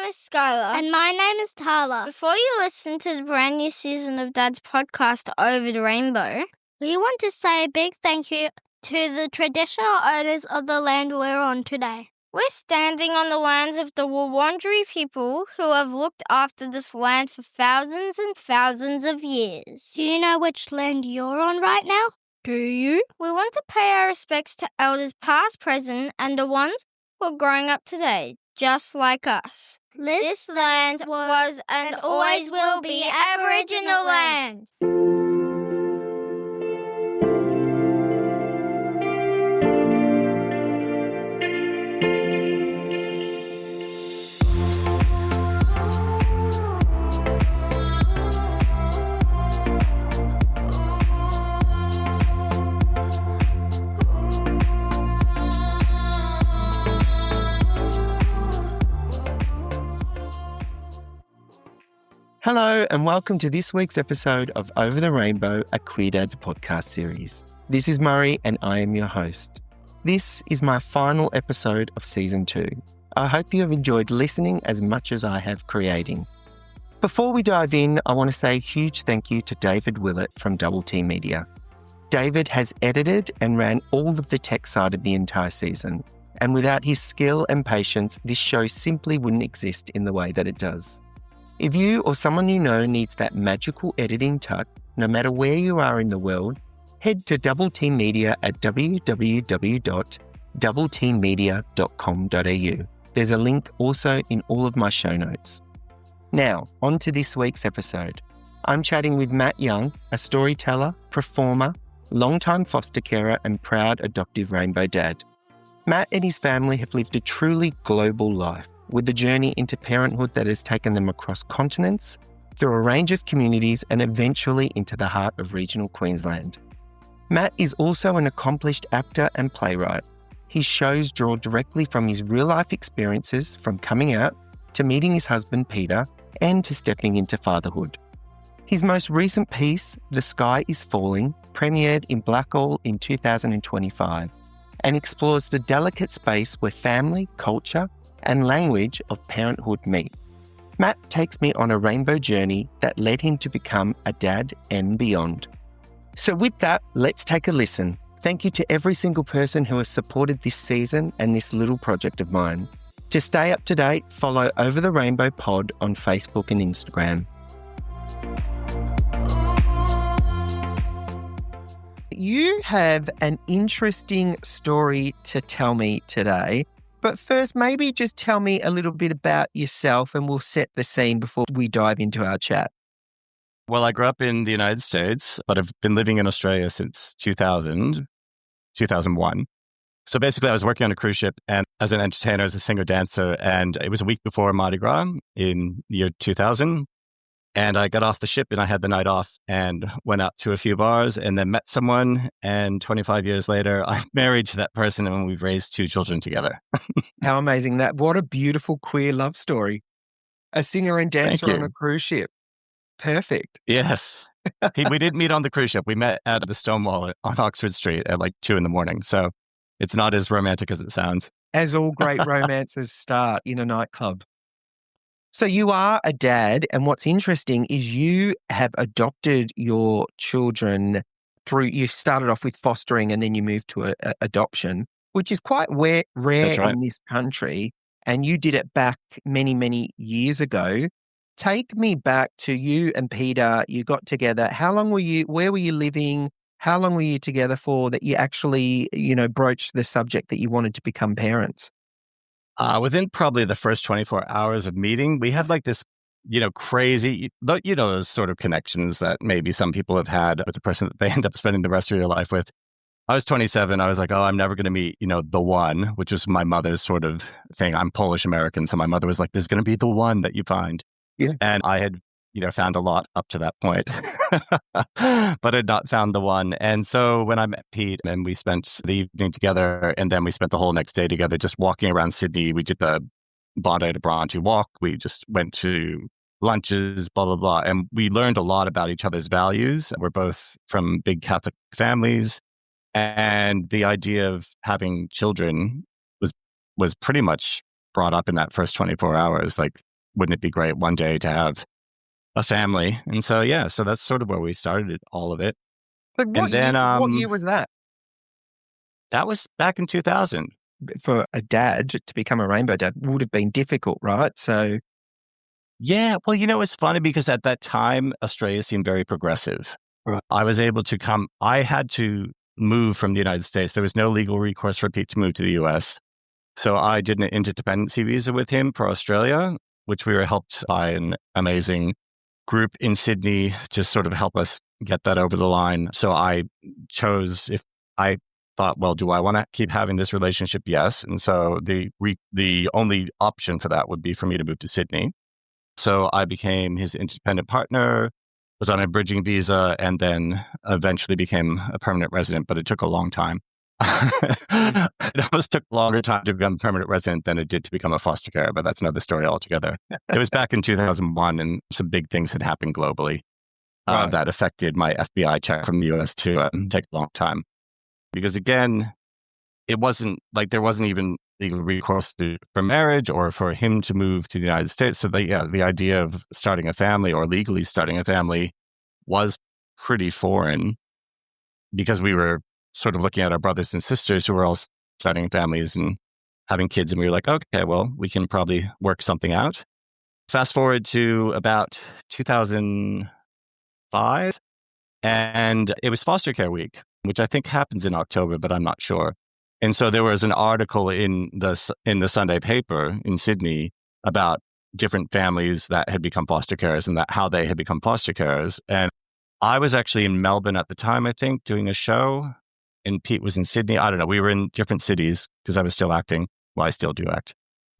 name is Skylar. And my name is Tala. Before you listen to the brand new season of Dad's podcast, Over the Rainbow, We want to say a big thank you to the traditional owners of the land we're on today. we're standing on the lands of the Wurundjeri people who have looked after this land for thousands and thousands of years. Do you know which land you're on right now? Do you? We want to pay our respects to elders past, present, and the ones who are growing up today, just like us. This land was and always will be Aboriginal land. Hello and welcome to this week's episode of Over the Rainbow, a Queer Dads podcast series. This is Murray and I am your host. This is my final episode of Season 2. I hope you have enjoyed listening as much as I have creating. Before we dive in, I want to say a huge thank you to David Willett from Double T Media. David has edited and ran all of the tech side of the entire season, and without his skill and patience, this show simply wouldn't exist in the way that it does. If you or someone you know needs that magical editing touch, no matter where you are in the world, head to Double T Media at www.doubletmedia.com.au. There's a link also in all of my show notes. Now, on to this week's episode. I'm chatting with Matt Young, a storyteller, performer, longtime foster carer and proud adoptive rainbow dad. Matt and his family have lived a truly global life, with a journey into parenthood that has taken them across continents, through a range of communities and eventually into the heart of regional Queensland. Matt is also an accomplished actor and playwright. His shows draw directly from his real-life experiences, from coming out to meeting his husband Peter and to stepping into fatherhood. His most recent piece, The Sky is Falling, premiered in Blackall in 2025 and explores the delicate space where family, culture and language of parenthood meet. Matt takes me on a rainbow journey that led him to become a dad and beyond. So with that, let's take a listen. Thank you to every single person who has supported this season and this little project of mine. To stay up to date, follow Over the Rainbow Pod on Facebook and Instagram. You have an interesting story to tell me today. But first, maybe just tell me a little bit about yourself and we'll set the scene before we dive into our chat. Well, I grew up in the United States, but I've been living in Australia since 2001. So basically, I was working on a cruise ship and as an entertainer, as a singer-dancer, and it was a week before Mardi Gras in the year 2000. And I got off the ship and I had the night off and went out to a few bars and then met someone. And 25 years later, I'm married to that person and we've raised 2 children together. How amazing that. What a beautiful queer love story. A singer and dancer on a cruise ship. Perfect. Yes. We didn't meet on the cruise ship. We met at the Stonewall on Oxford Street at like 2 a.m. So it's not as romantic as it sounds. As all great romances start in a nightclub. So you are a dad, and what's interesting is you have adopted your children you started off with fostering and then you moved to adoption, which is quite rare in this country, and you did it back many, many years ago. Take me back to you and Peter. You got together. Where were you living? How long were you together for that you actually, broached the subject that you wanted to become parents? Within probably the first 24 hours of meeting, we had like this, crazy, those sort of connections that maybe some people have had with the person that they end up spending the rest of their life with. I was 27. I was like, I'm never going to meet, the one, which was my mother's sort of thing. I'm Polish American. So my mother was like, there's going to be the one that you find. Yeah. And I had, found a lot up to that point, but had not found the one. And so when I met Pete and we spent the evening together and then we spent the whole next day together just walking around Sydney, we did the Bondi to Bronte walk. We just went to lunches, blah, blah, blah. And we learned a lot about each other's values. We're both from big Catholic families. And the idea of having children was pretty much brought up in that first 24 hours. Like wouldn't it be great one day to have a family? And so, yeah, so that's sort of where we started all of it. But And then what year was that? that was back in 2000. For a dad to become a rainbow dad would have been difficult, right? So, Yeah, well, it's funny because at that time, Australia seemed very progressive. Right. I was able to I had to move from the United States. There was no legal recourse for Pete to move to the US. So I did an interdependency visa with him for Australia, which we were helped by an amazing group in Sydney to sort of help us get that over the line. So I chose, if I thought, well, do I want to keep having this relationship? Yes. And so the only option for that would be for me to move to Sydney. So I became his independent partner, was on a bridging visa, and then eventually became a permanent resident, but it took a long time. It almost took a longer time to become a permanent resident than it did to become a foster carer, but that's another story altogether. It was back in 2001, and some big things had happened globally that affected my FBI check from the US to take a long time. Because again, it wasn't like there wasn't even legal recourse for marriage or for him to move to the United States. So the idea of starting a family or legally starting a family was pretty foreign, because we were sort of looking at our brothers and sisters who were all starting families and having kids. And we were like, okay, well, we can probably work something out. Fast forward to about 2005, and it was foster care week, which I think happens in October, but I'm not sure. And so there was an article in the Sunday paper in Sydney about different families that had become foster carers and how they had become foster carers. And I was actually in Melbourne at the time, I think, doing a show, and Pete was in Sydney. I don't know. We were in different cities because I was still acting. Well, I still do act.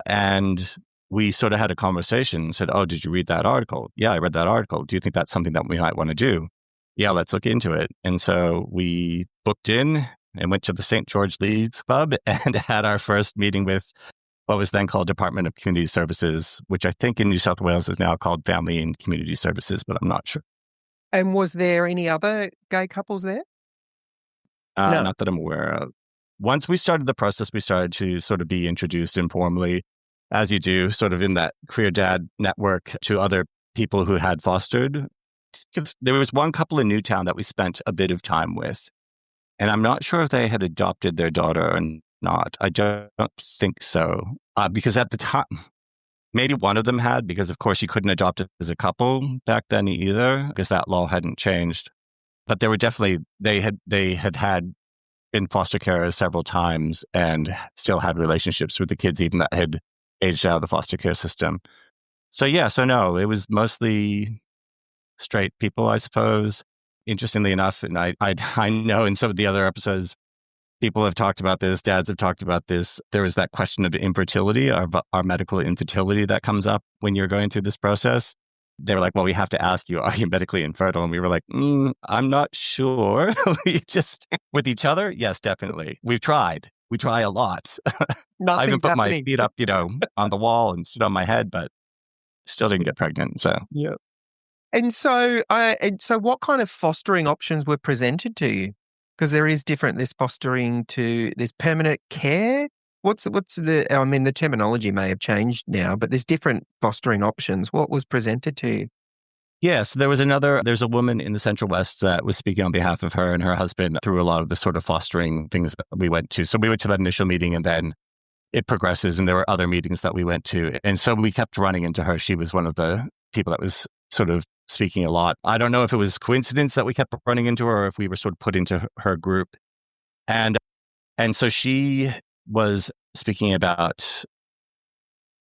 And we sort of had a conversation and said, oh, did you read that article? Yeah, I read that article. Do you think that's something that we might want to do? Yeah, let's look into it. And so we booked in and went to the St. George Leeds Club and had our first meeting with what was then called Department of Community Services, which I think in New South Wales is now called Family and Community Services, but I'm not sure. And was there any other gay couples there? No. Not that I'm aware of. Once we started the process, we started to sort of be introduced informally, as you do, sort of in that queer dad network, to other people who had fostered. There was one couple in Newtown that we spent a bit of time with, and I'm not sure if they had adopted their daughter or not. I don't think so, because at the time, maybe one of them had, because of course you couldn't adopt it as a couple back then either, because that law hadn't changed. But there were definitely, they had been foster carers several times and still had relationships with the kids even that had aged out of the foster care system. So no, it was mostly straight people, I suppose. Interestingly enough, and I know in some of the other episodes, people have talked about this, dads have talked about this. There is that question of infertility, our medical infertility that comes up when you're going through this process. They were like, well, we have to ask you, are you medically infertile? And we were like, I'm not sure. We just, with each other, yes, definitely. We've tried. We try a lot. I even put my feet up, on the wall and stood on my head, but still didn't get pregnant. So, yeah. And so what kind of fostering options were presented to you? Because there is different, there's fostering to, there's permanent care. What's the terminology may have changed now, but there's different fostering options. What was presented to you? Yes, there's a woman in the Central West that was speaking on behalf of her and her husband through a lot of the sort of fostering things that we went to. So we went to that initial meeting and then it progresses and there were other meetings that we went to. And so we kept running into her. She was one of the people that was sort of speaking a lot. I don't know if it was coincidence that we kept running into her or if we were sort of put into her group. And so she was speaking about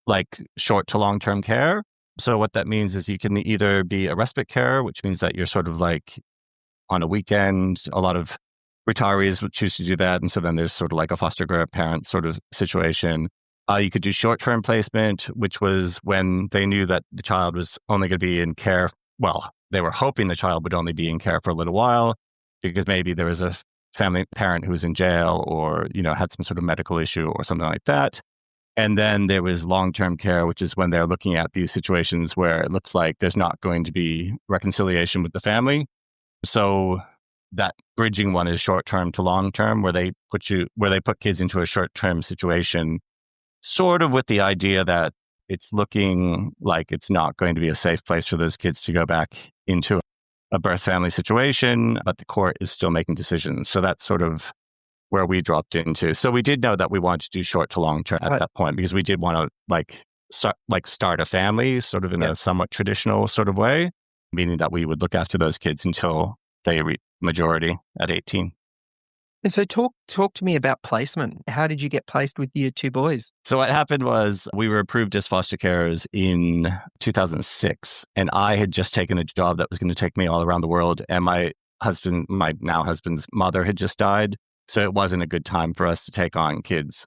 like short to long-term care. So what that means is you can either be a respite care, which means that you're sort of like on a weekend. A lot of retirees would choose to do that. And so then there's sort of like a foster parent sort of situation. You could do short-term placement, which was when they knew that the child was only going to be in care. Well, they were hoping the child would only be in care for a little while because maybe there was a family parent who was in jail or, had some sort of medical issue or something like that. And then there was long-term care, which is when they're looking at these situations where it looks like there's not going to be reconciliation with the family. So that bridging one is short-term to long-term, where they put kids into a short-term situation, sort of with the idea that it's looking like it's not going to be a safe place for those kids to go back into a birth family situation, but the court is still making decisions. So that's sort of where we dropped into. So we did know that we wanted to do short to long term at that point, because we did want to start a family sort of in a somewhat traditional sort of way, meaning that we would look after those kids until they reach majority at 18. And so talk to me about placement. How did you get placed with your two boys? So what happened was we were approved as foster carers in 2006, and I had just taken a job that was going to take me all around the world, and my now husband's mother had just died, so it wasn't a good time for us to take on kids.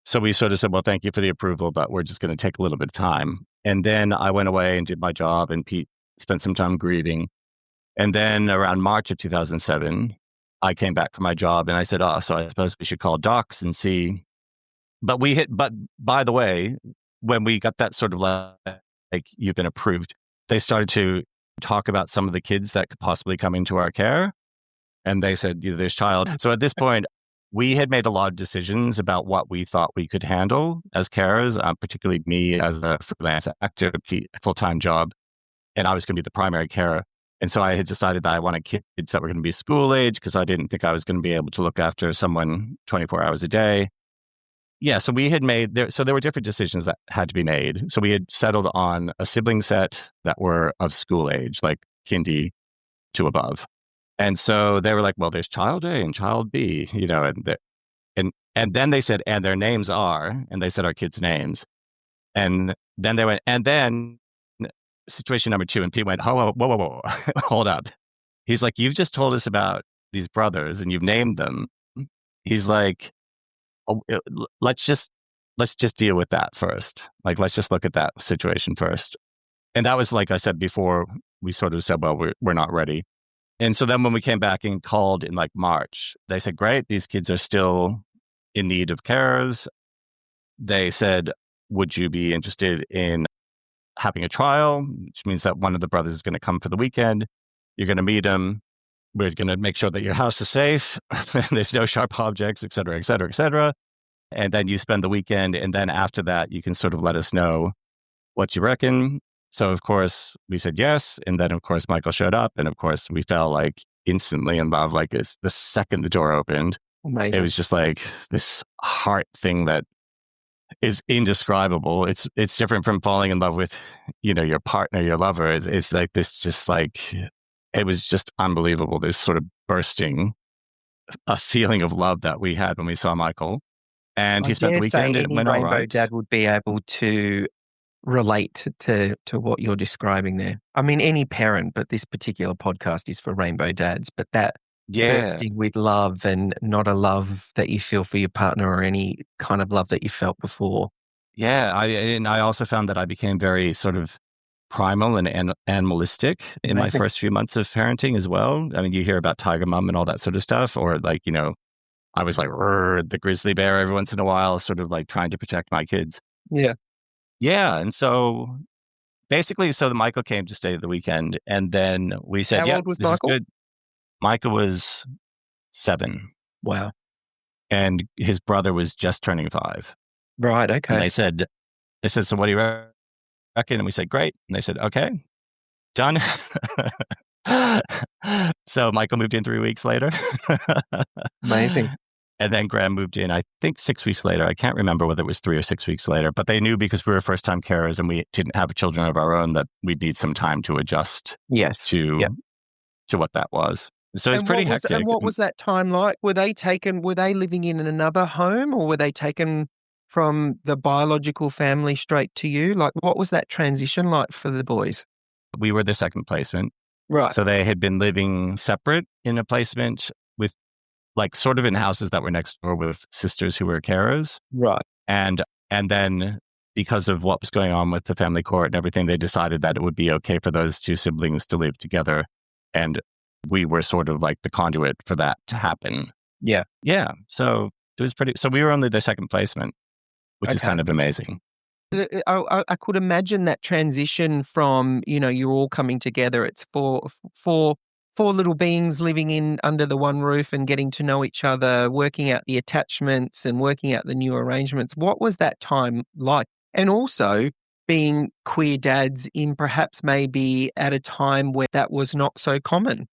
So we sort of said, well, thank you for the approval, but we're just going to take a little bit of time. And then I went away and did my job, and Pete spent some time grieving. And then around March of 2007, I came back from my job and I said, so I suppose we should call docs and see. But by the way, when we got that sort of like you've been approved, they started to talk about some of the kids that could possibly come into our care. And they said, there's child. So at this point, we had made a lot of decisions about what we thought we could handle as carers, particularly me as a freelance actor, full-time job. And I was going to be the primary carer. And so I had decided that I wanted kids that were going to be school age, because I didn't think I was going to be able to look after someone 24 hours a day. Yeah, so we had so there were different decisions that had to be made. So we had settled on a sibling set that were of school age, like kindy to above. And so they were like, well, there's child A and child B, and then they said, and their names are, and they said our kids' names. And then they went, and then situation number 2, and Pete went, whoa, hold up. He's like, you've just told us about these brothers and you've named them. He's like, let's just deal with that first. Like, let's just look at that situation first. And that was, like I said before, we sort of said, well, we're not ready. And so then when we came back and called in like March, they said, great, these kids are still in need of carers. They said, would you be interested in having a trial, which means that one of the brothers is going to come for the weekend. You're going to meet him. We're going to make sure that your house is safe. There's no sharp objects, et cetera, et cetera, et cetera. And then you spend the weekend. And then after that, you can sort of let us know what you reckon. So, of course, we said yes. And then, of course, Michael showed up. And, of course, we fell like instantly in love. Like the second the door opened, Amazing. It was just like this heart thing that is indescribable. It's different from falling in love with, your partner, your lover. It's like this, just like, it was just unbelievable. This sort of bursting, a feeling of love that we had when we saw Michael. And he spent the weekend. Any it went all rainbow right. dad would be able to relate to what you're describing there. I mean, any parent, but this particular podcast is for rainbow dads. But that bursting with love, and not a love that you feel for your partner or any kind of love that you felt before. Yeah, I also found that I became very sort of primal and animalistic in my first few months of parenting as well. I mean, you hear about Tiger Mom and all that sort of stuff, or like, I was like the grizzly bear every once in a while, sort of like trying to protect my kids. Yeah. Yeah, and so basically, the Michael came to stay the weekend, and then we said, How old was this is Michael? good. Michael was 7. Wow. And his brother was just turning 5. Right. Okay. And they said, so what do you reckon? And we said, great. And they said, okay, done. So Michael moved in 3 weeks later. Amazing. And then Graham moved in, I think 6 weeks later. I can't remember whether it was 3 or 6 weeks later, but they knew, because we were first-time carers and we didn't have children of our own, that we'd need some time to adjust to what that was. So it's pretty hectic. And what was that time like? Were they living in another home, or were they taken from the biological family straight to you? Like, what was that transition like for the boys? We were the second placement. Right. So they had been living separate in a placement with, like, sort of in houses that were next door with sisters who were carers. Right. And then because of what was going on with the family court and everything, they decided that it would be okay for those two siblings to live together. And we were sort of like the conduit for that to happen. Yeah. Yeah. So it was so we were only the second placement, which is kind of amazing. I could imagine that transition from, you're all coming together. It's four little beings living in under the one roof and getting to know each other, working out the attachments and working out the new arrangements. What was that time like? And also, being queer dads in perhaps maybe at a time where that was not so common?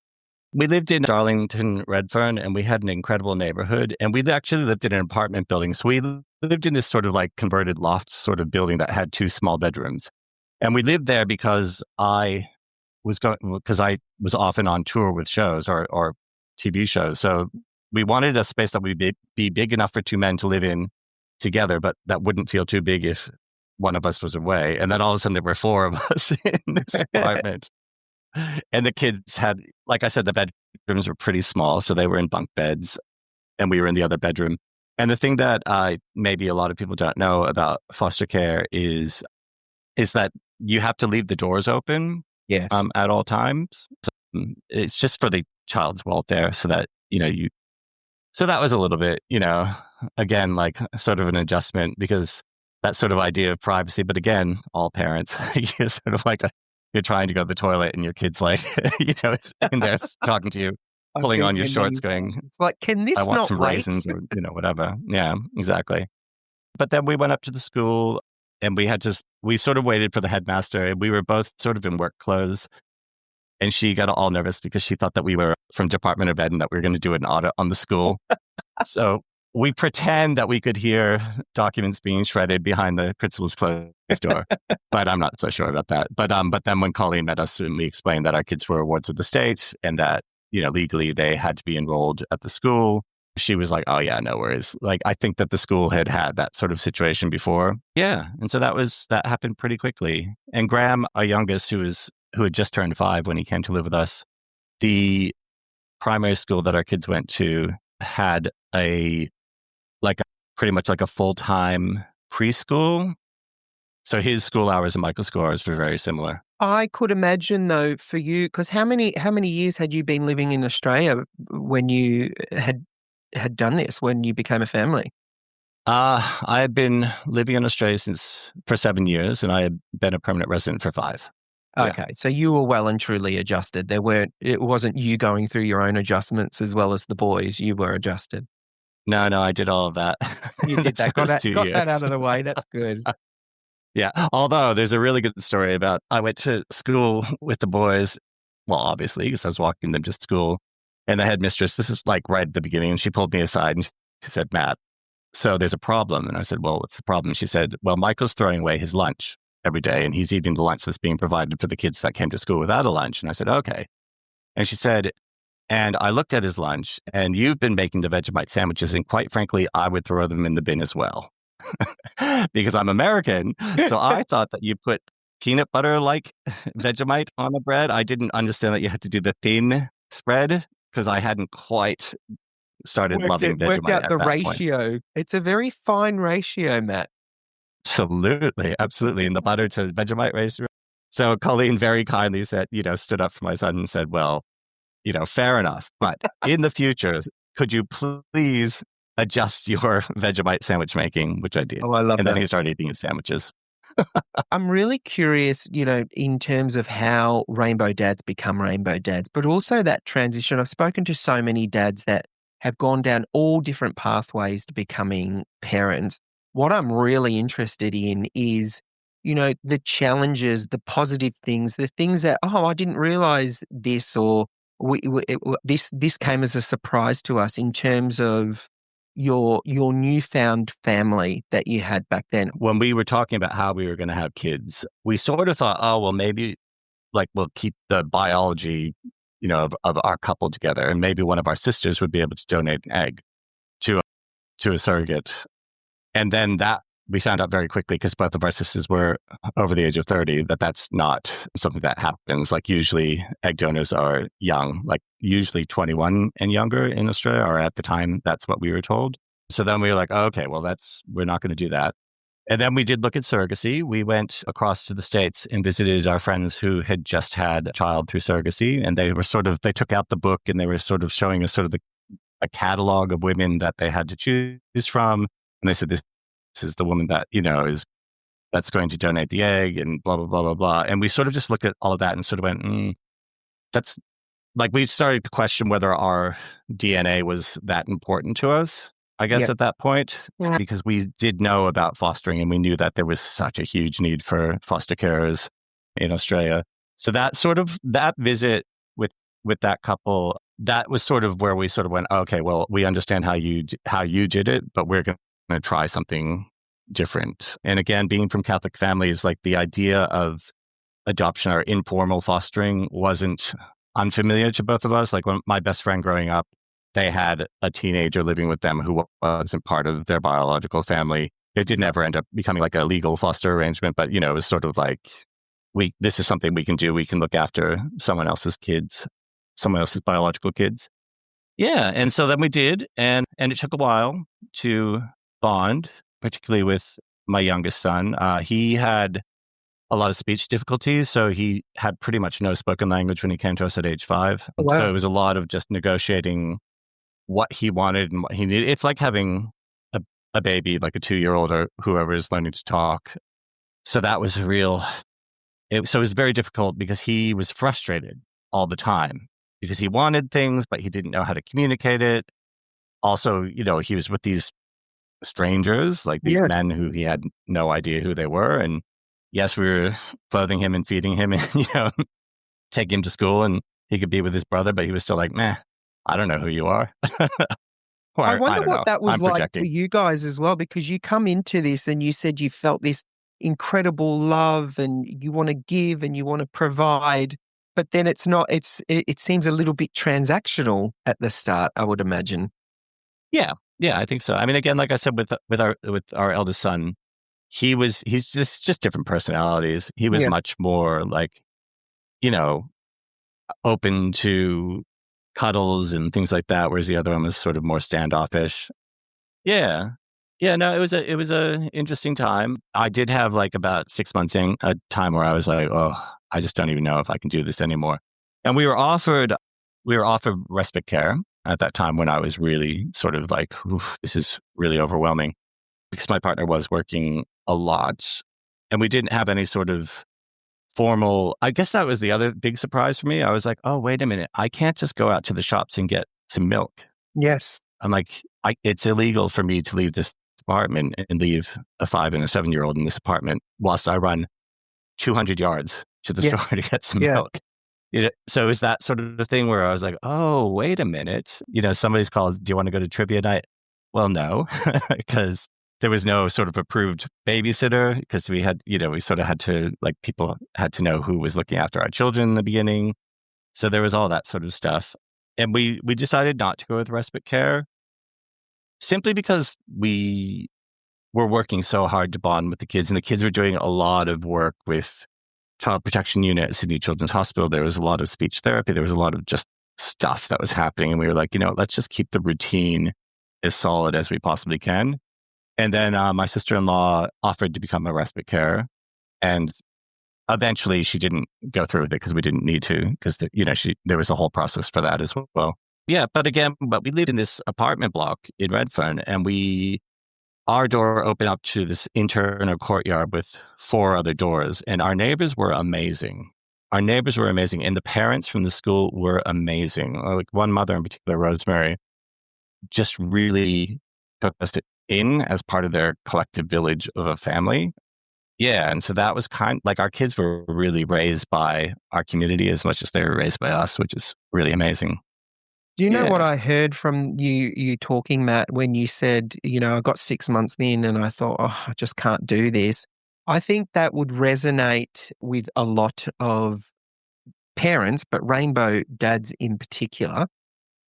We lived in Darlington, Redfern, and we had an incredible neighborhood. And we actually lived in an apartment building. So we lived in this sort of like converted loft sort of building that had 2 small bedrooms. And we lived there because I was often on tour with shows or TV shows. So we wanted a space that would be big enough for 2 men to live in together, but that wouldn't feel too big if one of us was away. And then all of a sudden there were 4 of us in this apartment. And the kids had, like I said, the bedrooms were pretty small. So they were in bunk beds and we were in the other bedroom. And the thing that maybe a lot of people don't know about foster care is that you have to leave the doors open Yes. at all times. So, it's just for the child's welfare so that, so that was a little bit, again, like sort of an adjustment because that sort of idea of privacy. But again, all parents, you're sort of like you're trying to go to the toilet and your kid's like, is in there talking to you, pulling on your shorts going, it's like, can this I want not some wait? raisins or, whatever. Yeah, exactly. But then we went up to the school and we sort of waited for the headmaster and we were both sort of in work clothes. And she got all nervous because she thought that we were from Department of Ed and that we were going to do an audit on the school. So we pretend that we could hear documents being shredded behind the principal's closed door. But I'm not so sure about that. But then when Colleen met us and we explained that our kids were wards of the state and that, legally they had to be enrolled at the school, she was like, oh yeah, no worries. Like, I think that the school had that sort of situation before. Yeah. And so that happened pretty quickly. And Graham, our youngest, who had just turned 5 when he came to live with us, the primary school that our kids went to had pretty much like a full-time preschool. So his school hours and Michael's school hours were very similar. I could imagine though for you, because how many years had you been living in Australia when you had done this, when you became a family? Uh, I had been living in Australia for 7 years, and I had been a permanent resident for 5. Okay, so you were well and truly adjusted. It wasn't you going through your own adjustments as well as the boys. You were adjusted. No, I did all of that. You did that. Got that years. out of the way. That's good. Yeah. Although there's a really good story about I went to school with the boys. Well, obviously, because I was walking them to school, and the headmistress. This is like right at the beginning, and she pulled me aside and she said, "Matt, so there's a problem." And I said, "Well, what's the problem?" She said, "Well, Michael's throwing away his lunch every day, and he's eating the lunch that's being provided for the kids that came to school without a lunch." And I said, "Okay." And she said, "And I looked at his lunch, and you've been making the Vegemite sandwiches, and quite frankly, I would throw them in the bin as well." Because I'm American, so I thought that you put peanut butter like Vegemite on the bread. I didn't understand that you had to do the thin spread because I hadn't quite started loving Vegemite. Worked out the ratio. Point. It's a very fine ratio, Matt. Absolutely. In the butter to Vegemite ratio. So Colleen very kindly said, stood up for my son and said, "Well, fair enough. But in the future, could you please adjust your Vegemite sandwich making?" Which I did. Oh, I love that. And then he started eating his sandwiches. I'm really curious, in terms of how rainbow dads become rainbow dads, but also that transition. I've spoken to so many dads that have gone down all different pathways to becoming parents. What I'm really interested in is, the challenges, the positive things, the things that, I didn't realize this, or this came as a surprise to us in terms of your newfound family that you had back then. When we were talking about how we were going to have kids, we sort of thought, oh, well, maybe we'll keep the biology, of our couple together, and maybe one of our sisters would be able to donate an egg to a surrogate. And then that we found out very quickly, because both of our sisters were over the age of 30, that's not something that happens. Like usually egg donors are young, like usually 21 and younger in Australia, or at the time, that's what we were told. So then we were like, oh, okay, well, we're not going to do that. And then we did look at surrogacy. We went across to the States and visited our friends who had just had a child through surrogacy. And they took out the book and they were sort of showing us sort of a catalog of women that they had to choose from. And they said, this is the woman that, that's going to donate the egg and blah, blah, blah, blah, blah. And we sort of just looked at all of that and sort of went, that's like, we started to question whether our DNA was that important to us. I guess, Yep. at that point, Yeah. because we did know about fostering and we knew that there was such a huge need for foster carers in Australia. So that visit with that couple, that was sort of where we sort of went, okay, well, we understand how you did it, but we're going to try something different. And again, being from Catholic families, like the idea of adoption or informal fostering wasn't unfamiliar to both of us. Like when my best friend growing up, they had a teenager living with them who wasn't part of their biological family. It didn't ever end up becoming like a legal foster arrangement, but it was sort of like, this is something we can do. We can look after someone else's kids, someone else's biological kids. Yeah. And so then we did. And it took a while to bond, particularly with my youngest son. He had a lot of speech difficulties. So he had pretty much no spoken language when he came to us at age 5. Oh, wow. So it was a lot of just negotiating what he wanted and what he needed. It's like having a baby, like a 2-year-old or whoever is learning to talk. So that was so it was very difficult because he was frustrated all the time because he wanted things, but he didn't know how to communicate it. Also, he was with these strangers, like these Yes. men who he had no idea who they were. And yes, we were clothing him and feeding him and, taking him to school and he could be with his brother, but he was still like, meh, I don't know who you are. Or, I wonder don't what know. that was I'm like projecting. for you guys as well, because you come into this and you said you felt this incredible love and you want to give and you want to provide, but then it seems a little bit transactional at the start, I would imagine. Yeah, I think so. I mean, again, like I said, with our eldest son, he's just different personalities. He was Yeah. much more like, open to cuddles and things like that, whereas the other one was sort of more standoffish. Yeah. No, it was a interesting time. I did have like about 6 months in a time where I was like, oh, I just don't even know if I can do this anymore. And we were offered respite care at that time when I was really sort of like, this is really overwhelming, because my partner was working a lot and we didn't have any sort of formal. I guess that was the other big surprise for me. I was like, oh, wait a minute. I can't just go out to the shops and get some milk. Yes. I'm like, it's illegal for me to leave this apartment and leave a 5 and a 7-year-old in this apartment whilst I run 200 yards to the Yes. store to get some Yeah. milk. So is that sort of the thing where I was like, oh, wait a minute. Somebody's called, do you want to go to trivia night? Well, no, because there was no sort of approved babysitter, because we had, we sort of had to, like, people had to know who was looking after our children in the beginning. So there was all that sort of stuff. And we decided not to go with respite care simply because we were working so hard to bond with the kids, and the kids were doing a lot of work with Child Protection Unit at Sydney Children's Hospital. There was a lot of speech therapy. There was a lot of just stuff that was happening. And we were like, let's just keep the routine as solid as we possibly can. And then my sister-in-law offered to become a respite carer. And eventually she didn't go through with it because we didn't need to, because there was a whole process for that as well. Yeah, but we lived in this apartment block in Redfern, and our door opened up to this internal courtyard with 4 other doors, and our neighbors were amazing. And the parents from the school were amazing. Like one mother in particular, Rosemary, just really took us in as part of their collective village of a family. Yeah, and so that was kind of like, our kids were really raised by our community as much as they were raised by us, which is really amazing. Do you know Yeah. what I heard from you talking, Matt, when you said, I got 6 months in and I thought, oh, I just can't do this. I think that would resonate with a lot of parents, but rainbow dads in particular.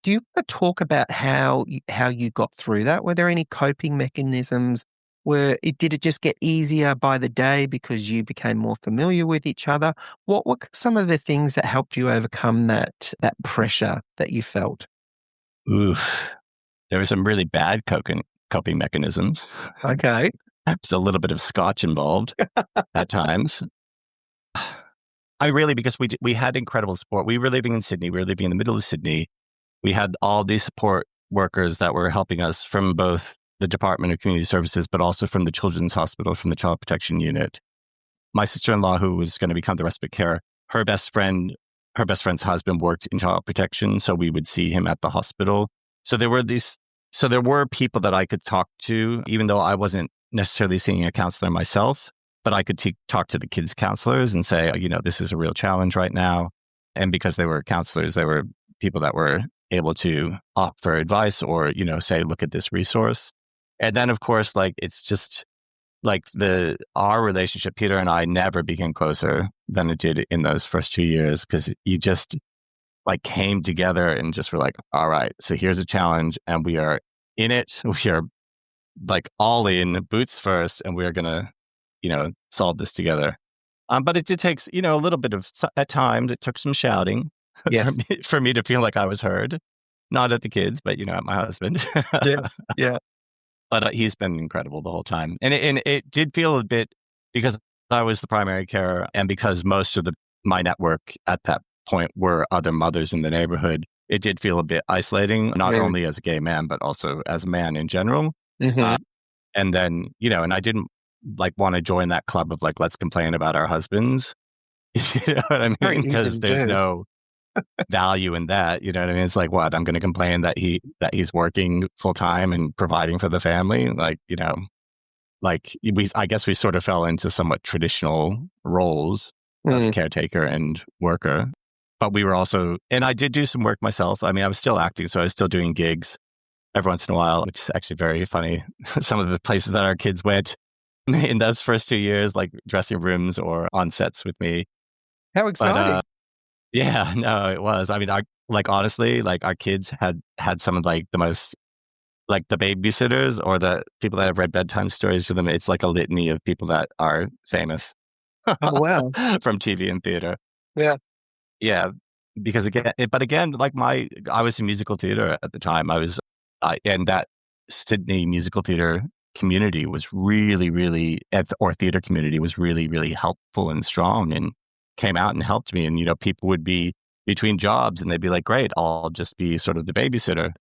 Do you want to talk about how you got through that? Were there any coping mechanisms? Did it just get easier by the day because you became more familiar with each other? What were some of the things that helped you overcome that pressure that you felt? Oof. There were some really bad coping mechanisms. Okay. There's a little bit of scotch involved at times. Because we had incredible support. We were living in Sydney. We were living in the middle of Sydney. We had all these support workers that were helping us from both the Department of Community Services, but also from the Children's Hospital, from the Child Protection Unit. My sister-in-law, who was going to become the respite carer, her best friend's husband worked in child protection, so we would see him at the hospital. So there were these So there were people that I could talk to, even though I wasn't necessarily seeing a counselor myself, but I could talk to the kids' counselors and say, this is a real challenge right now. And because they were counselors, they were people that were able to offer advice or, say, look at this resource. And then, of course, like, it's just like our relationship, Peter and I, never became closer than it did in those first 2 years, because you just like came together and just were like, all right, so here's a challenge and we are in it. We are like all in, boots first, and we're going to, solve this together. But it did take, a little bit of, at times, it took some shouting Yes. for me to feel like I was heard. Not at the kids, but, at my husband. Yes. Yeah. But he's been incredible the whole time. And it did feel a bit, because I was the primary carer and because most of my network at that point were other mothers in the neighborhood, it did feel a bit isolating, not only as a gay man, but also as a man in general. Mm-hmm. And then, and I didn't like want to join that club of like, let's complain about our husbands. You know what I mean? Because there's no value in that. You know what I mean? It's like, what? I'm going to complain that he's working full time and providing for the family. Like, I guess we sort of fell into somewhat traditional roles of caretaker and worker. But we were also, and I did do some work myself. I mean, I was still acting, so I was still doing gigs every once in a while, which is actually very funny. Some of the places that our kids went in those first 2 years, like dressing rooms or on sets with me. How exciting. But, yeah, no, it was. I mean, honestly, like our kids had some of like the most, like the babysitters or the people that have read bedtime stories to them. It's like a litany of people that are famous. Oh, wow. From TV and theater. Yeah. Yeah. Because again, like I was in musical theater at the time. And that Sydney musical theater community was really, really, or theater community was really, really helpful and strong and came out and helped me. And, people would be between jobs and they'd be like, great, I'll just be sort of the babysitter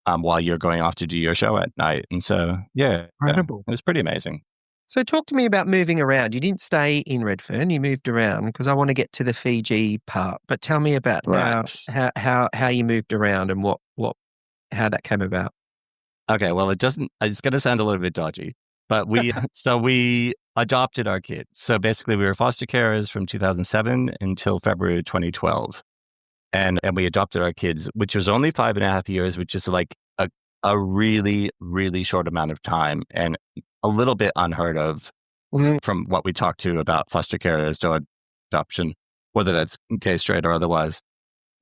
while you're going off to do your show at night. And so, yeah, incredible. It was pretty amazing. So talk to me about moving around. You didn't stay in Redfern, you moved around, because I want to get to the Fiji part. But tell me about how you moved around and how that came about. Okay, well, it's going to sound a little bit dodgy, but we adopted our kids. So basically we were foster carers from 2007 until February 2012. And we adopted our kids, which was only 5.5 years, which is like a really, really short amount of time and a little bit unheard of from what we talked to about foster carers to adoption, whether that's gay, straight, or otherwise.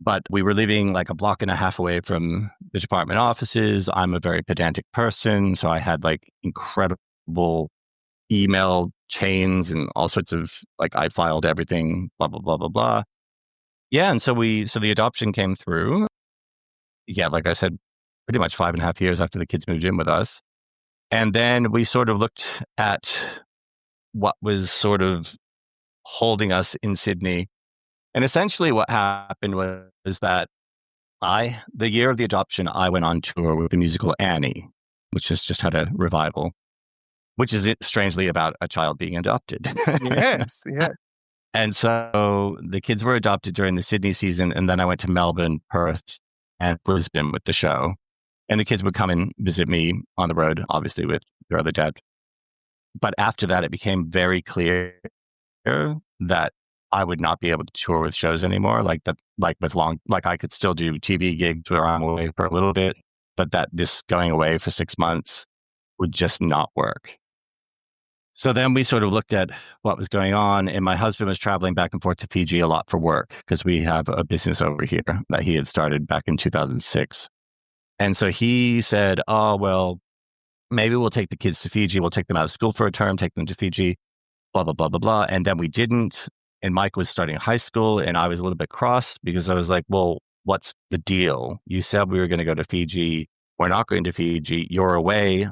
But we were living like a block and a half away from the department offices. I'm a very pedantic person, so I had like incredible email chains and all sorts of, like, I filed everything, blah, blah, blah, blah, blah. Yeah, and so the adoption came through. Yeah, like I said, pretty much 5.5 years after the kids moved in with us. And then we sort of looked at what was sort of holding us in Sydney. And essentially what happened was that the year of the adoption, I went on tour with the musical Annie, which has just had a revival, which is strangely about a child being adopted. Yes, yeah. And so the kids were adopted during the Sydney season. And then I went to Melbourne, Perth, and Brisbane with the show. And the kids would come and visit me on the road, obviously with their other dad. But after that, it became very clear that I would not be able to tour with shows anymore. Like I could still do TV gigs where I'm away for a little bit, but that this going away for 6 months would just not work. So then we sort of looked at what was going on, and my husband was traveling back and forth to Fiji a lot for work because we have a business over here that he had started back in 2006. And so he said, oh, well, maybe we'll take the kids to Fiji. We'll take them out of school for a term, take them to Fiji, blah, blah, blah, blah, blah. And then we didn't. And Mike was starting high school, and I was a little bit cross because I was like, well, what's the deal? You said we were going to go to Fiji. We're not going to Fiji. You're away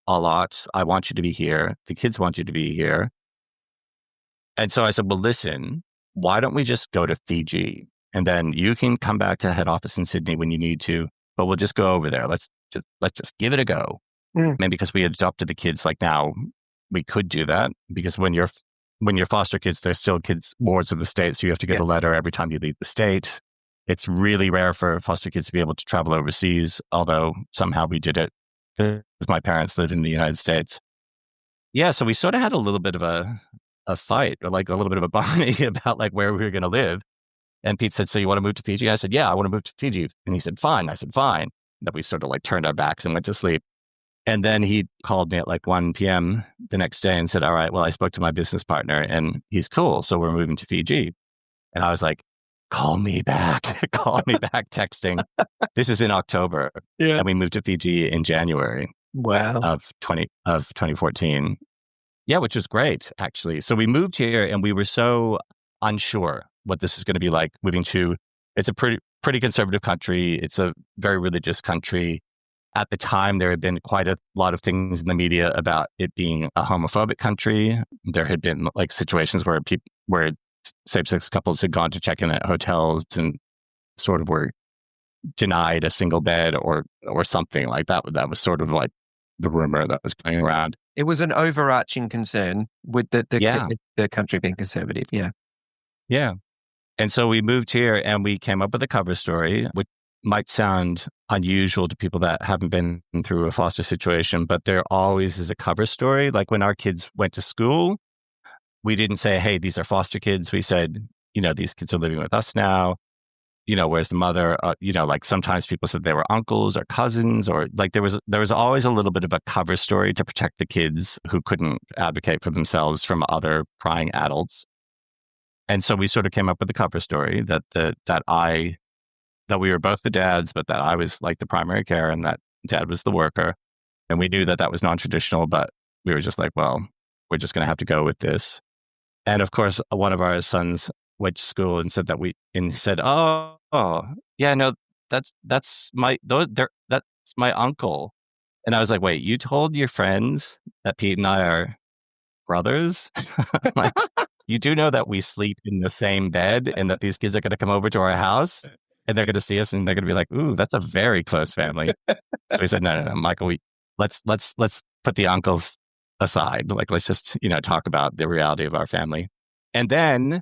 a lot. I want you to be here. The kids want you to be here. And so I said, well, listen, why don't we just go to Fiji? And then you can come back to head office in Sydney when you need to, but we'll just go over there. Let's just give it a go. And because we adopted the kids, like now we could do that, because when you're foster kids, they're still kids wards of the state. So you have to get a letter every time you leave the state. It's really rare for foster kids to be able to travel overseas, although somehow we did it because my parents lived in the United States. Yeah, so we sort of had a little bit of a fight, or like a little bit of a Barney about like where we were going to live. And Pete said, "So you want to move to Fiji?" I said, "Yeah, I want to move to Fiji." And he said, "Fine." I said, "Fine." That we sort of like turned our backs and went to sleep. And then he called me at like 1 p.m. the next day and said, "All right, well, I spoke to my business partner and he's cool. So we're moving to Fiji." And I was like, "Call me back." Call me back texting. This is in October. Yeah. And we moved to Fiji in January Wow. of 2014. Yeah, which was great, actually. So we moved here and we were so unsure what this is going to be like moving to. It's a pretty conservative country. It's a very religious country. At the time, there had been quite a lot of things in the media about it being a homophobic country. There had been like situations where where same-sex couples had gone to check in at hotels and sort of were denied a single bed or something like that. That was sort of like the rumor that was going around. It was an overarching concern with Yeah. the country being conservative. Yeah. Yeah. And so we moved here and we came up with a cover story, which might sound unusual to people that haven't been through a foster situation, but there always is a cover story. Like when our kids went to school, we didn't say, "Hey, these are foster kids." We said, "These kids are living with us now. Where's the mother?" Like sometimes people said they were uncles or cousins, or like there was always a little bit of a cover story to protect the kids who couldn't advocate for themselves from other prying adults. And so we sort of came up with a cover story that we were both the dads, but that I was like the primary care and that dad was the worker. And we knew that was non-traditional, but we were just like, well, we're just going to have to go with this. And of course, one of our sons went to school and said "Oh, yeah, no, that's my uncle." And I was like, "Wait, you told your friends that Pete and I are brothers?" Like, you do know that we sleep in the same bed and that these kids are going to come over to our house and they're going to see us and they're going to be like, "Ooh, that's a very close family." So we said, no, Michael, let's put the uncles aside. Like, let's just, talk about the reality of our family. And then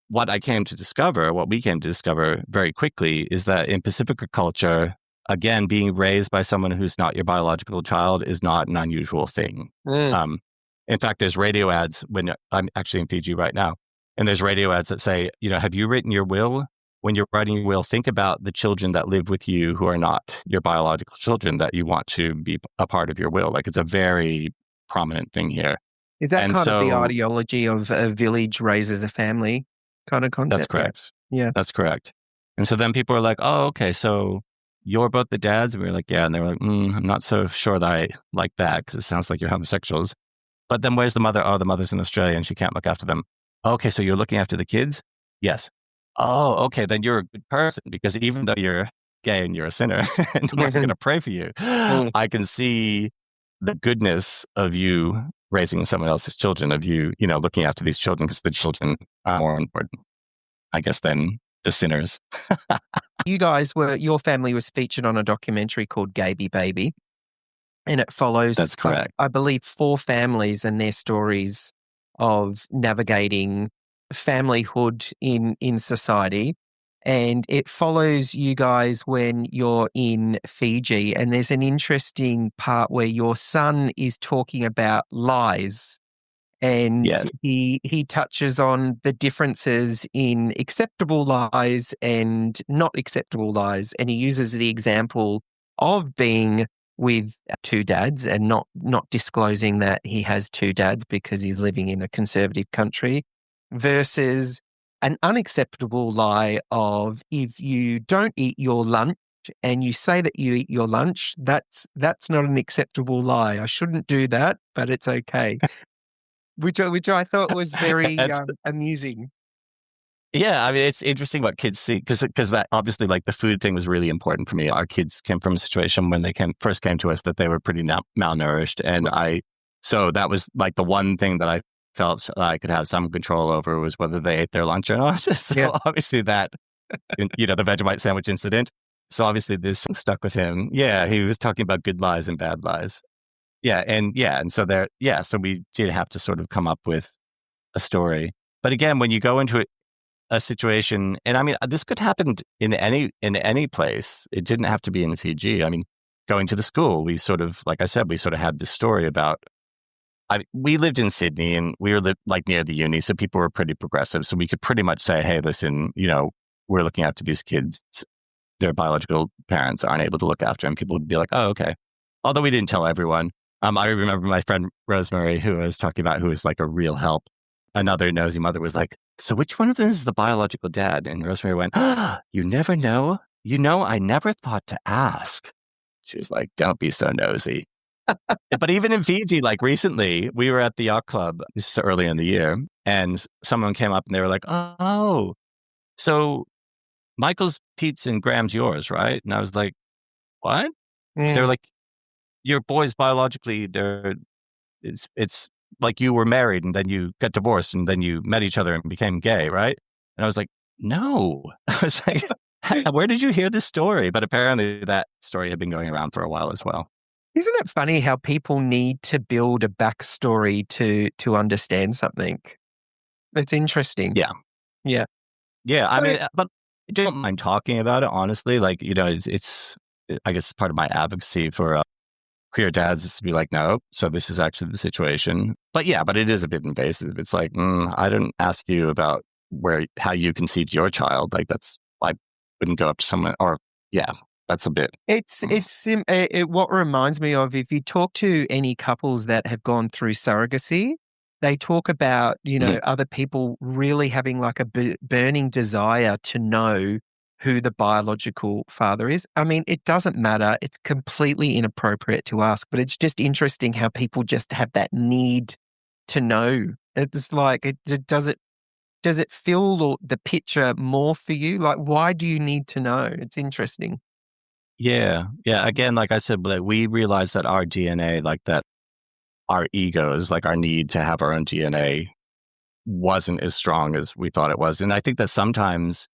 what we came to discover very quickly is that in Pacifica culture, again, being raised by someone who's not your biological child is not an unusual thing. In fact, there's radio ads when I'm actually in Fiji right now, and there's radio ads that say, "Have you written your will? When you're writing your will, think about the children that live with you who are not your biological children that you want to be a part of your will." Like, it's a very prominent thing here. Is that kind of the ideology of a village raises a family kind of concept? That's correct. Yeah. That's correct. And so then people are like, "Oh, okay, so you're both the dads?" And we were like, "Yeah." And they were like, "I'm not so sure that I like that because it sounds like you're homosexuals." "But then where's the mother?" "Oh, the mother's in Australia and she can't look after them." "Okay, so you're looking after the kids?" "Yes." "Oh, okay, then you're a good person because even though you're gay and you're a sinner and we're going to pray for you, I can see the goodness of you raising someone else's children, of you, looking after these children because the children are more important, I guess, than the sinners." Your family was featured on a documentary called Gaby Baby. And it follows, That's correct. I believe, 4 families and their stories of navigating familyhood in society. And it follows you guys when you're in Fiji. And there's an interesting part where your son is talking about lies. And Yes. he touches on the differences in acceptable lies and not acceptable lies. And he uses the example of being with 2 dads and not disclosing that he has 2 dads because he's living in a conservative country, versus an unacceptable lie of, if you don't eat your lunch and you say that you eat your lunch, that's not an acceptable lie. I shouldn't do that, but it's okay. Which I thought was very amusing. Yeah, I mean, it's interesting what kids see because that obviously, like, the food thing was really important for me. Our kids came from a situation when they first came to us that they were pretty malnourished, and so that was like the one thing that I felt I could have some control over was whether they ate their lunch or not. So Yes. obviously that, the Vegemite sandwich incident. So obviously this stuck with him. Yeah, he was talking about good lies and bad lies. And so so we did have to sort of come up with a story. But again, when you go into it, a situation, and I mean, this could happen in any place. It didn't have to be in Fiji. I mean, going to the school, we sort of, like I said, we sort of had this story about. We lived in Sydney, and we were like near the uni, so people were pretty progressive. So we could pretty much say, "Hey, listen, we're looking after these kids. Their biological parents aren't able to look after them." People would be like, "Oh, okay." Although we didn't tell everyone. I remember my friend Rosemary, who I was talking about, who was like a real help. Another nosy mother was like, "So which one of them is the biological dad?" And Rosemary went, "You never know. I never thought to ask." She was like, "Don't be so nosy." But even in Fiji, like recently, we were at the yacht club, this is early in the year, and someone came up and they were like, "Oh, so Michael's Pete's and Graham's yours, right?" And I was like, "What?" They're like, "Your boys biologically, it's like you were married and then you got divorced and then you met each other and became gay, right?" And I was like, "No." I was like, "Where did you hear this story?" But apparently that story had been going around for a while as well. Isn't it funny how people need to build a backstory to understand something? It's interesting. Yeah. Yeah. Yeah. I mean, but I don't mind talking about it, honestly. Like, it's I guess part of my advocacy for queer dads is to be like, "No, so this is actually the situation." But it is a bit invasive. It's like, I didn't ask you about how you conceived your child. Like I wouldn't go up to someone that's a bit. It's what reminds me of, if you talk to any couples that have gone through surrogacy, they talk about, other people really having like a burning desire to know who the biological father is. I mean, it doesn't matter. It's completely inappropriate to ask, but it's just interesting how people just have that need to know. It's like, does it fill the picture more for you? Like, why do you need to know? It's interesting. Yeah. Yeah. Again, like I said, like we realized that our DNA, like that our egos, like our need to have our own DNA wasn't as strong as we thought it was. And I think that sometimes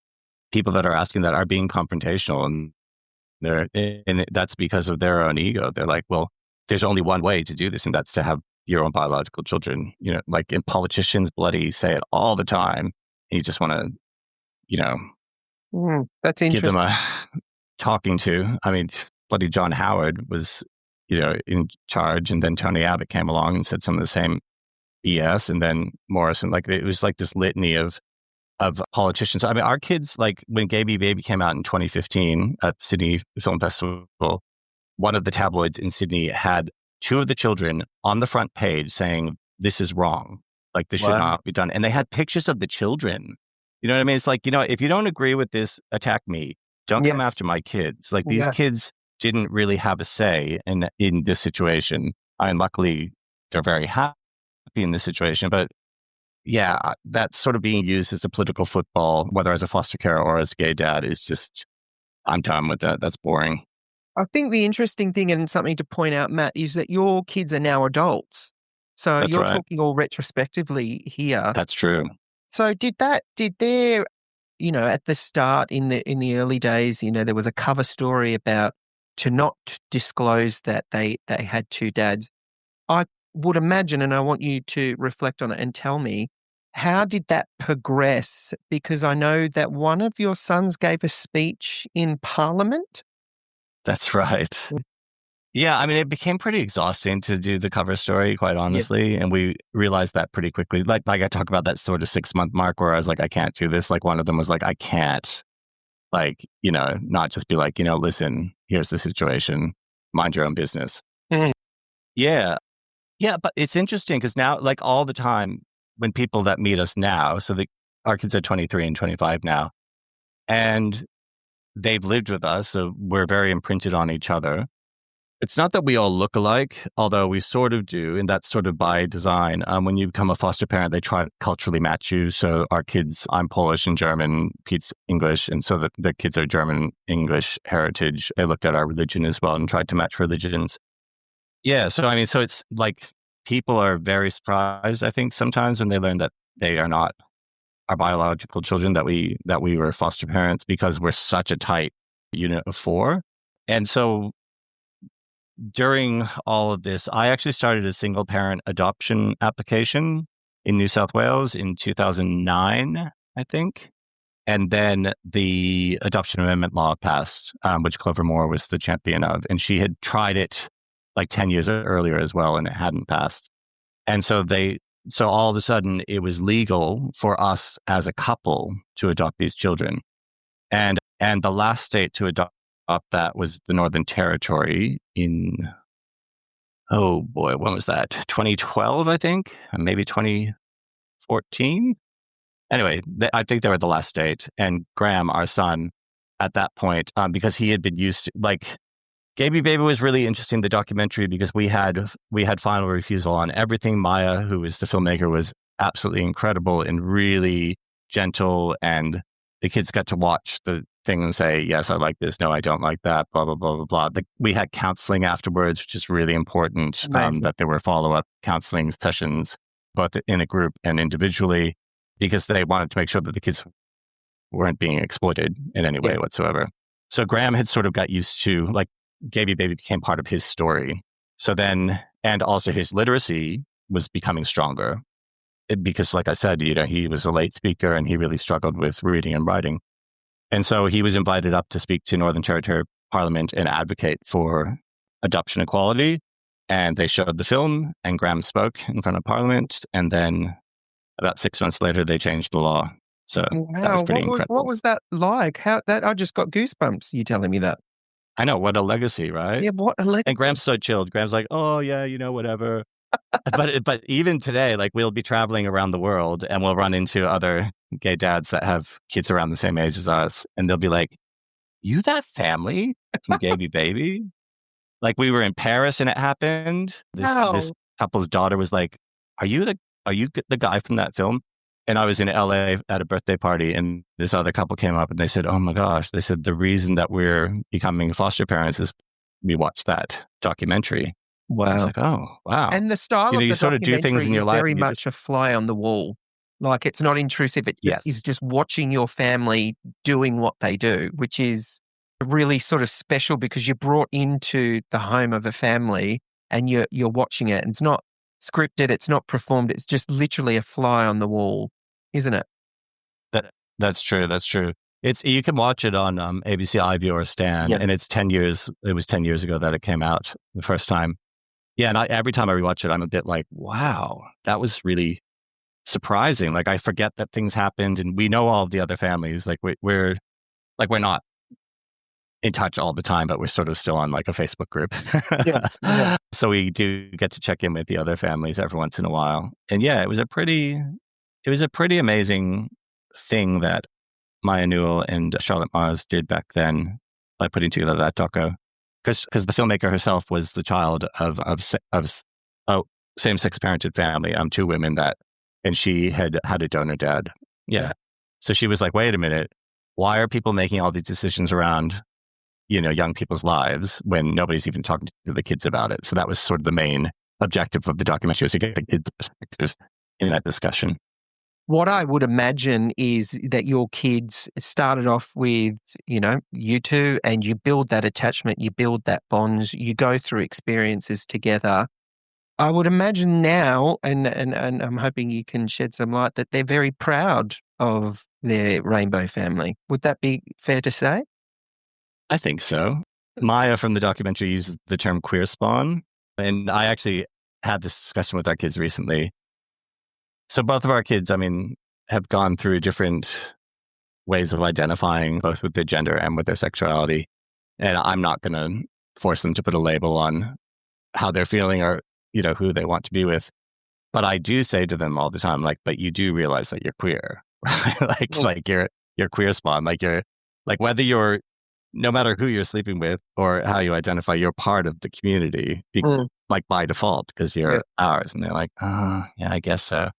people that are asking that are being confrontational, and that's because of their own ego. They're like, well, there's only one way to do this, and that's to have your own biological children. Like, and politicians bloody say it all the time. And you just want to, that's give interesting. them a talking to. I mean, bloody John Howard was, in charge, and then Tony Abbott came along and said some of the same BS, and then Morrison. Like, it was like this litany of politicians. I mean, our kids, like when Gay Bee Baby came out in 2015 at the Sydney Film Festival, one of the tabloids in Sydney had two of the children on the front page saying, "This is wrong. Like, this should not be done." And they had pictures of the children. You know what I mean? It's like, if you don't agree with this, attack me. Don't come after my kids. Like, these kids didn't really have a say in this situation. And luckily, they're very happy in this situation. But yeah, that's sort of being used as a political football, whether as a foster care or as a gay dad, is just, I'm done with that. That's boring. I think the interesting thing, and something to point out, Matt, is that your kids are now adults. So That's you're right. talking all retrospectively here. That's true. So did there, at the start in the early days, there was a cover story about to not disclose that they had two dads. I would imagine, and I want you to reflect on it and tell me, how did that progress? Because I know that one of your sons gave a speech in Parliament. That's right. Yeah, I mean, it became pretty exhausting to do the cover story, quite honestly. And we realized that pretty quickly. Like I talk about that sort of 6-month mark where I was like, I can't do this. Like, one of them was like, I can't, like, not just be like, listen, here's the situation, mind your own business. Yeah. Yeah, but it's interesting because now, like, all the time when people that meet us now, so our kids are 23 and 25 now, and they've lived with us, so we're very imprinted on each other. It's not that we all look alike, although we sort of do, and that's sort of by design. When you become a foster parent, they try to culturally match you. So our kids, I'm Polish and German, Pete's English, and so the kids are German, English heritage. They looked at our religion as well and tried to match religions. Yeah, so I mean, so it's like people are very surprised, I think, sometimes when they learn that they are not our biological children, that we were foster parents, because we're such a tight unit of four. And so during all of this, I actually started a single parent adoption application in New South Wales in 2009, I think. And then the adoption amendment law passed, which Clover Moore was the champion of. And she had tried it like 10 years earlier as well, and it hadn't passed. And so all of a sudden it was legal for us as a couple to adopt these children. And the last state to adopt that was the Northern Territory in, oh boy, when was that? 2012, I think, maybe 2014. Anyway, I think they were the last state. And Graham, our son, at that point, because he had been used to, like, Gaby Baby was really interesting, the documentary, because we had final refusal on everything. Maya, who was the filmmaker, was absolutely incredible and really gentle. And the kids got to watch the thing and say, yes, I like this. No, I don't like that, blah, blah, blah, blah, blah. We had counseling afterwards, which is really important, that there were follow-up counseling sessions, both in a group and individually, because they wanted to make sure that the kids weren't being exploited in any way whatsoever. So Graham had sort of got used to, like, Gaby Baby became part of his story. So then, and also his literacy was becoming stronger because, like I said, he was a late speaker and he really struggled with reading and writing. And so he was invited up to speak to Northern Territory Parliament and advocate for adoption equality. And they showed the film and Graham spoke in front of Parliament. And then about 6 months later, they changed the law. So that was pretty incredible. What was that like? I just got goosebumps, you telling me that. I know, what a legacy, right? Yeah, what a legacy. And Graham's so chilled. Graham's like, oh yeah, whatever. but even today, like, we'll be traveling around the world and we'll run into other gay dads that have kids around the same age as us. And they'll be like, you that family from Gaby Baby? Like, we were in Paris and it happened. This couple's daughter was like, are you the guy from that film? And I was in LA at a birthday party and this other couple came up and they said, oh my gosh, they said the reason that we're becoming foster parents is we watched that documentary. Wow. I was like, oh, wow. And the style of the sort of do things in your life very much a fly on the wall. Like, it's not intrusive. It is just watching your family doing what they do, which is really sort of special because you're brought into the home of a family and you're watching it. And it's not scripted, it's not performed. It's just literally a fly on the wall, isn't it? That's true. You can watch it on ABC iView or Stan, and it's 10 years. It was 10 years ago that it came out the first time. Yeah, and every time I rewatch it, I'm a bit like, wow, that was really surprising. Like, I forget that things happened, and we know all of the other families. Like, we're not in touch all the time, but we're sort of still on like a Facebook group. Yes. So we do get to check in with the other families every once in a while. And yeah, it was a pretty amazing thing that Maya Newell and Charlotte Mars did back then by putting together that doco. Because the filmmaker herself was the child of same-sex parented family, 2 women and she had a donor dad. Yeah. So she was like, wait a minute, why are people making all these decisions around, young people's lives when nobody's even talking to the kids about it? So that was sort of the main objective of the documentary, was to get the kids' perspective in that discussion. What I would imagine is that your kids started off with, you two, and you build that attachment, you build that bond, you go through experiences together. I would imagine now, and I'm hoping you can shed some light, that they're very proud of their rainbow family. Would that be fair to say? I think so. Maya from the documentary used the term queer spawn, and I actually had this discussion with our kids recently. So both of our kids, have gone through different ways of identifying both with their gender and with their sexuality. And I'm not going to force them to put a label on how they're feeling or, who they want to be with. But I do say to them all the time, like, but you do realize that you're queer, right? Like you're queer spawn, whether you're, no matter who you're sleeping with or how you identify, you're part of the community, like by default, because you're ours. And they're like, oh, yeah, I guess so.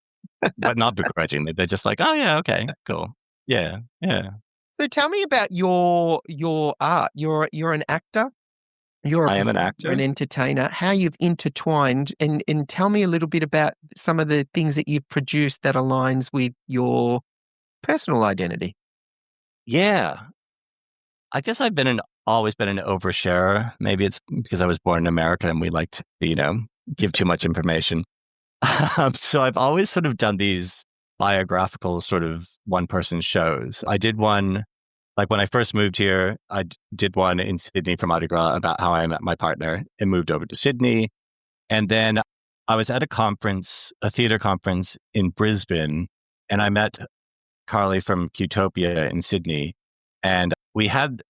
But not begrudgingly. They're just like, oh yeah, okay, cool. Yeah. So tell me about your art. You're an actor. I am an actor. You're an entertainer. How you've intertwined, and tell me a little bit about some of the things that you've produced that aligns with your personal identity. Yeah. I guess I've always been an oversharer. Maybe it's because I was born in America and we like to, give too much information. So I've always sort of done these biographical sort of one-person shows. I did one, like when I first moved here, did one in Sydney for Mardi Gras about how I met my partner and moved over to Sydney. And then I was at a theater conference in Brisbane, and I met Carly from Qtopia in Sydney. And we had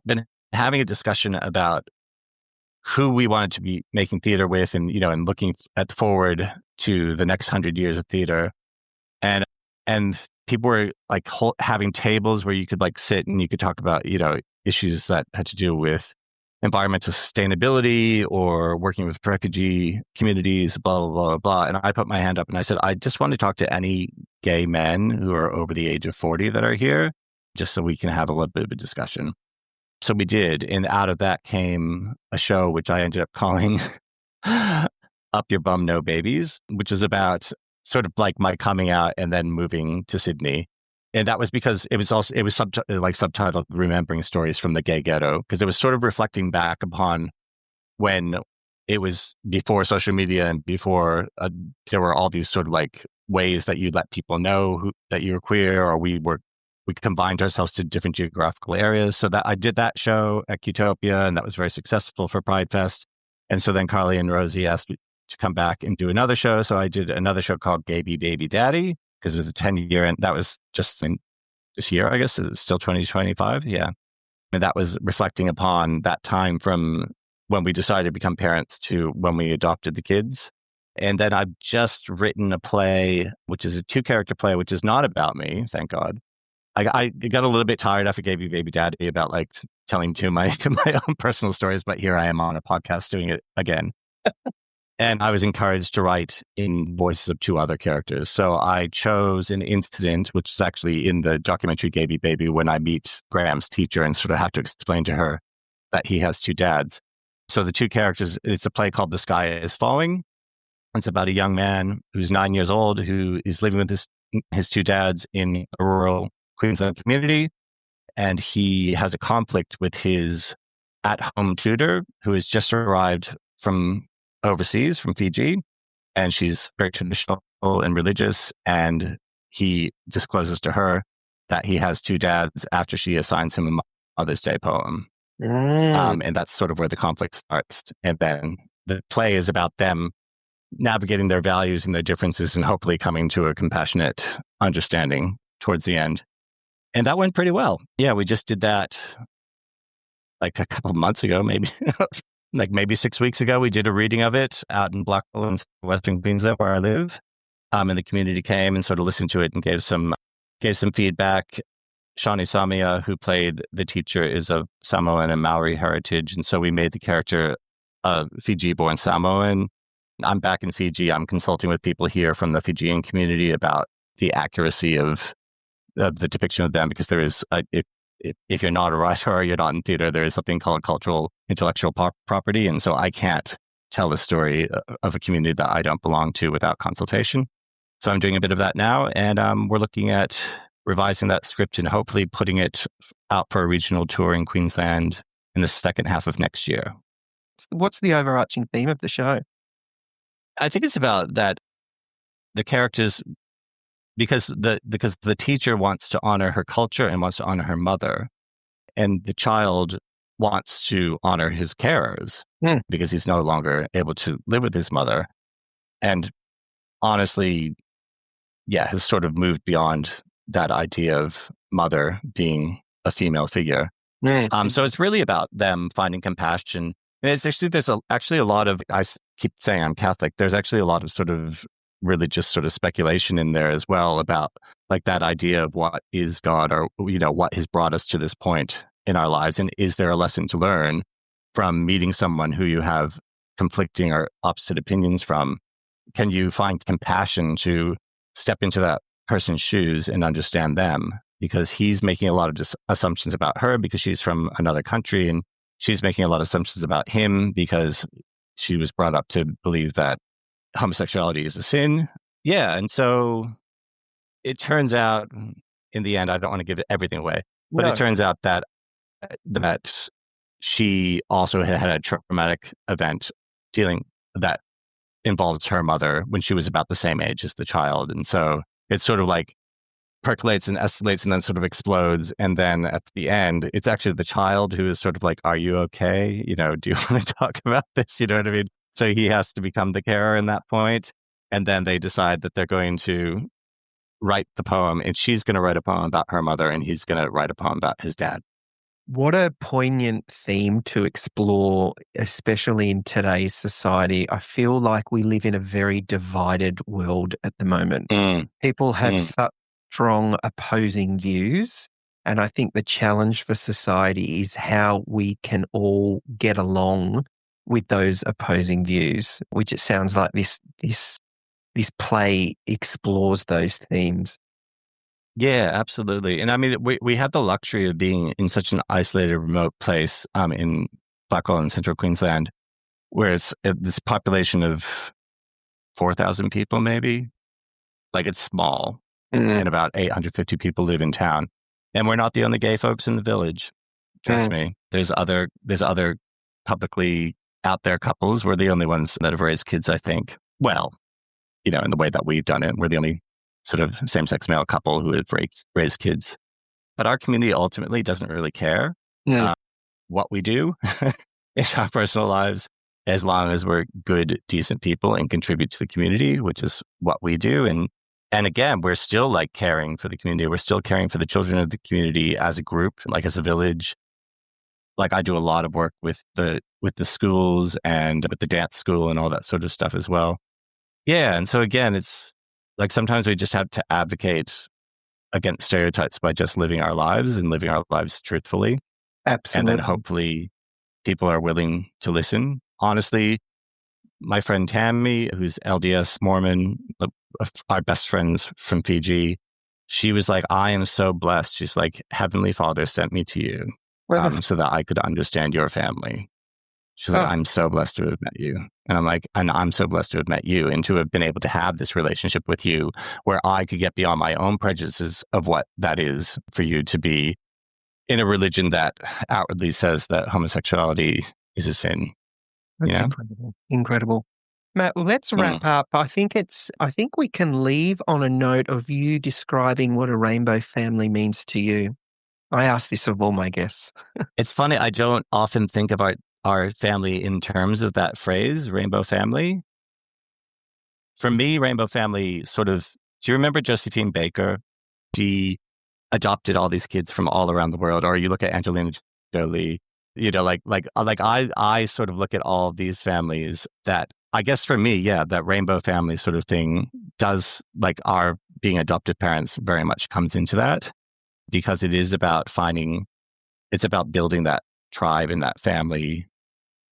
been having a discussion about who we wanted to be making theater with, and and looking forward to the next 100 years of theater. And people were like having tables where you could like sit and you could talk about issues that had to do with environmental sustainability or working with refugee communities, blah blah blah blah. And I put my hand up and I said, I just want to talk to any gay men who are over the age of 40 that are here, just so we can have a little bit of a discussion. So we did, and out of that came a show which I ended up calling Up Your Bum, No Babies, which is about sort of like my coming out and then moving to Sydney. And that was because it was subtitled Remembering Stories from the Gay Ghetto, because it was sort of reflecting back upon when it was before social media and before there were all these sort of like ways that you let people know that you were queer, or we combined ourselves to different geographical areas. So that I did that show at Qtopia, and that was very successful for Pride Fest. And so then Carly and Rosie asked me to come back and do another show. So I did another show called Gay Bee Baby Daddy, because it was a 10-year, and that was just in this year, I guess. It's still 2025. Yeah. And that was reflecting upon that time from when we decided to become parents to when we adopted the kids. And then I've just written a play, which is a 2-character play, which is not about me, thank God. I got a little bit tired after Gay Bee Baby Daddy about like telling my own personal stories, but here I am on a podcast doing it again. And I was encouraged to write in voices of 2 other characters. So I chose an incident, which is actually in the documentary Gay Bee Baby, when I meet Graham's teacher and sort of have to explain to her that he has 2 dads. So the 2 characters, it's a play called The Sky is Falling. It's about a young man who's 9 years old who is living with his 2 dads in a rural Queensland community. And he has a conflict with his at-home tutor, who has just arrived from overseas, from Fiji. And she's very traditional and religious. And he discloses to her that he has 2 dads after she assigns him a Mother's Day poem. And that's sort of where the conflict starts. And then the play is about them navigating their values and their differences and hopefully coming to a compassionate understanding towards the end. And that went pretty well. Yeah, we just did that like a couple of months ago, maybe like maybe 6 weeks ago. We did a reading of it out in Blackall in Western Queensland, where I live. And the community came and sort of listened to it and gave some feedback. Shawnee Samia, who played the teacher, is of Samoan and Maori heritage. And so we made the character a Fiji-born Samoan. I'm back in Fiji. I'm consulting with people here from the Fijian community about the accuracy of the depiction of them, because there is, if you're not a writer or you're not in theater, there is something called cultural intellectual property. And so I can't tell the story of a community that I don't belong to without consultation. So I'm doing a bit of that now. And we're looking at revising that script and hopefully putting it out for a regional tour in Queensland in the second half of next year. What's the overarching theme of the show? I think it's about that the characters, because the teacher wants to honor her culture and wants to honor her mother, and the child wants to honor his carers because he's no longer able to live with his mother. And honestly, has sort of moved beyond that idea of mother being a female figure. So it's really about them finding compassion. And it's actually, there's actually a lot of, I keep saying I'm Catholic, there's actually a lot of sort of religious sort of speculation in there as well about like that idea of what is God, or, what has brought us to this point in our lives. And is there a lesson to learn from meeting someone who you have conflicting or opposite opinions from? Can you find compassion to step into that person's shoes and understand them? Because he's making a lot of assumptions about her because she's from another country, and she's making a lot of assumptions about him because she was brought up to believe that homosexuality is a sin. Yeah. And so it turns out in the end, I don't want to give everything away, but it turns out that she also had a traumatic event that involves her mother when she was about the same age as the child. And so it sort of like percolates and escalates and then sort of explodes. And then at the end, it's actually the child who is sort of like, are you okay? You know, do you want to talk about this? You know what I mean? So he has to become the carer in that point. And then they decide that they're going to write the poem, and she's going to write a poem about her mother, and he's going to write a poem about his dad. What a poignant theme to explore, especially in today's society. I feel like we live in a very divided world at the moment. People have such strong opposing views, and I think the challenge for society is how we can all get along with those opposing views, which it sounds like this play explores those themes. Yeah, absolutely. And I mean, we have the luxury of being in such an isolated, remote place in Blackall in central Queensland, where it's this population of 4,000 people, maybe. Like, it's small, and about 850 people live in town. And we're not the only gay folks in the village. Trust me. There's other publicly out there couples. We're the only ones that have raised kids, I think. Well, you know, in the way that we've done it, we're the only sort of same-sex male couple who have raised kids. But our community ultimately doesn't really care what we do in our personal lives, as long as we're good, decent people and contribute to the community, which is what we do. And again, we're still like caring for the community. We're still caring for the children of the community as a group, like as a village. Like, I do a lot of work with the schools and with the dance school and all that sort of stuff as well. Yeah. And so again, it's like sometimes we just have to advocate against stereotypes by just living our lives and living our lives truthfully. Absolutely. And then hopefully people are willing to listen. Honestly, my friend Tammy, who's LDS Mormon, our best friends from Fiji, she was like, I am so blessed. She's like, Heavenly Father sent me to you so that I could understand your family. She's like, I'm so blessed to have met you. And I'm like, and I'm so blessed to have met you and to have been able to have this relationship with you where I could get beyond my own prejudices of what that is for you to be in a religion that outwardly says that homosexuality is a sin. That's incredible. Matt, let's wrap up. I think we can leave on a note of you describing what a rainbow family means to you. I ask this of all my guests. It's funny, I don't often think about our family in terms of that phrase, rainbow family. For me, rainbow family sort of, do you remember Josephine Baker? She adopted all these kids from all around the world. Or you look at Angelina Jolie, you know, like I sort of look at all of these families that, I guess for me, yeah, that rainbow family sort of thing does, like, our being adoptive parents very much comes into that, because it is about it's about building that tribe and that family.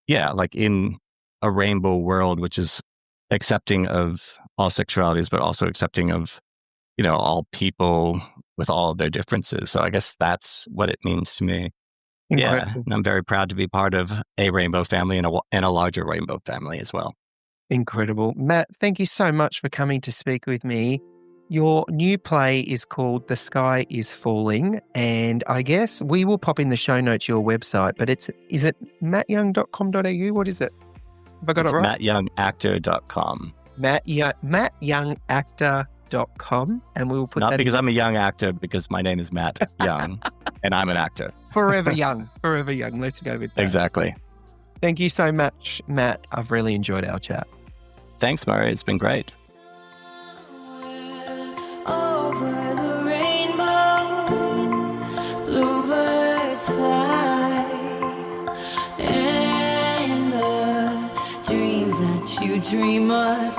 Yeah, like in a rainbow world, which is accepting of all sexualities, but also accepting of, you know, all people with all of their differences. So I guess that's what it means to me. Incredible. Yeah, and I'm very proud to be part of a rainbow family and a larger rainbow family as well. Incredible. Matt, thank you so much for coming to speak with me. Your new play is called The Sky is Falling, and I guess we will pop in the show notes your website, but is it mattyoung.com.au? What is it? Have I got it right? mattyoungactor.com. mattyoungactor.com, and we will put Not that because I'm a young actor, because my name is Matt Young, and I'm an actor. Forever young. Forever young. Let's go with that. Exactly. Thank you so much, Matt. I've really enjoyed our chat. Thanks, Murray. It's been great. Over the rainbow, bluebirds fly, and the dreams that you dream of